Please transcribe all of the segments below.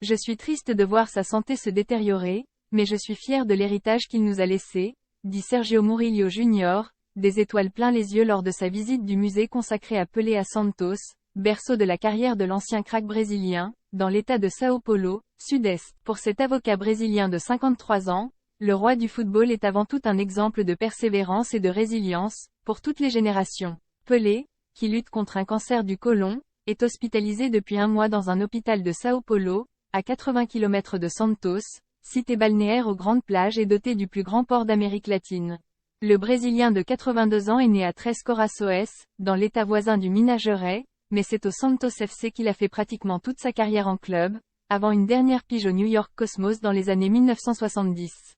Je suis triste de voir sa santé se détériorer, mais je suis fier de l'héritage qu'il nous a laissé, dit Sergio Murillo Jr., des étoiles plein les yeux lors de sa visite du musée consacré à Pelé à Santos, berceau de la carrière de l'ancien crack brésilien, dans l'état de São Paulo, sud-est. Pour cet avocat brésilien de 53 ans, le roi du football est avant tout un exemple de persévérance et de résilience, pour toutes les générations. Pelé, qui lutte contre un cancer du côlon, est hospitalisé depuis un mois dans un hôpital de São Paulo, à 80 km de Santos, cité balnéaire aux grandes plages et doté du plus grand port d'Amérique latine. Le Brésilien de 82 ans est né à Três Corações, dans l'état voisin du Minas Gerais, mais c'est au Santos FC qu'il a fait pratiquement toute sa carrière en club, avant une dernière pige au New York Cosmos dans les années 1970.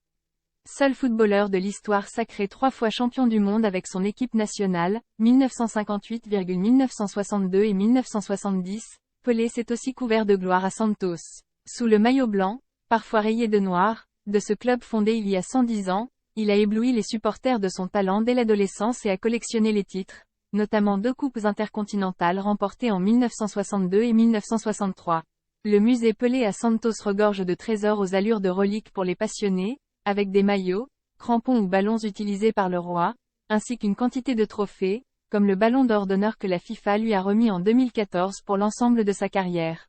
Seul footballeur de l'histoire sacré 3 fois champion du monde avec son équipe nationale, 1958,1962 et 1970, Pelé s'est aussi couvert de gloire à Santos. Sous le maillot blanc, parfois rayé de noir, de ce club fondé il y a 110 ans, il a ébloui les supporters de son talent dès l'adolescence et a collectionné les titres, notamment 2 coupes intercontinentales remportées en 1962 et 1963. Le musée Pelé à Santos regorge de trésors aux allures de reliques pour les passionnés, avec des maillots, crampons ou ballons utilisés par le roi, ainsi qu'une quantité de trophées, comme le ballon d'or d'honneur que la FIFA lui a remis en 2014 pour l'ensemble de sa carrière.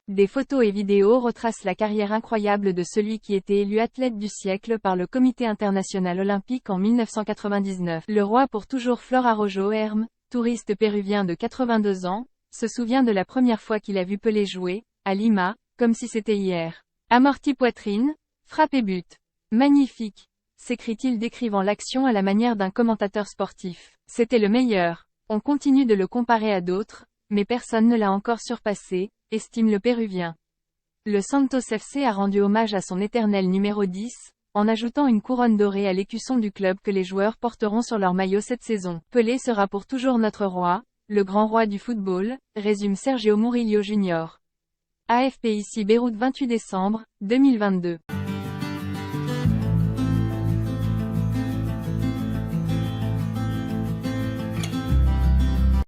Des photos et vidéos retracent la carrière incroyable de celui qui était élu athlète du siècle par le Comité international olympique en 1999. Le roi pour toujours Flor Araujo Herm, touriste péruvien de 82 ans, se souvient de la première fois qu'il a vu Pelé jouer, à Lima, comme si c'était hier. Amorti poitrine, frappe et but. Magnifique, s'écrie-t-il décrivant l'action à la manière d'un commentateur sportif. C'était le meilleur. On continue de le comparer à d'autres, mais personne ne l'a encore surpassé, estime le Péruvien. Le Santos FC a rendu hommage à son éternel numéro 10, en ajoutant une couronne dorée à l'écusson du club que les joueurs porteront sur leur maillot cette saison. Pelé sera pour toujours notre roi, le grand roi du football, résume Sergio Murillo Jr. AFP ici Beyrouth 28 décembre, 2022.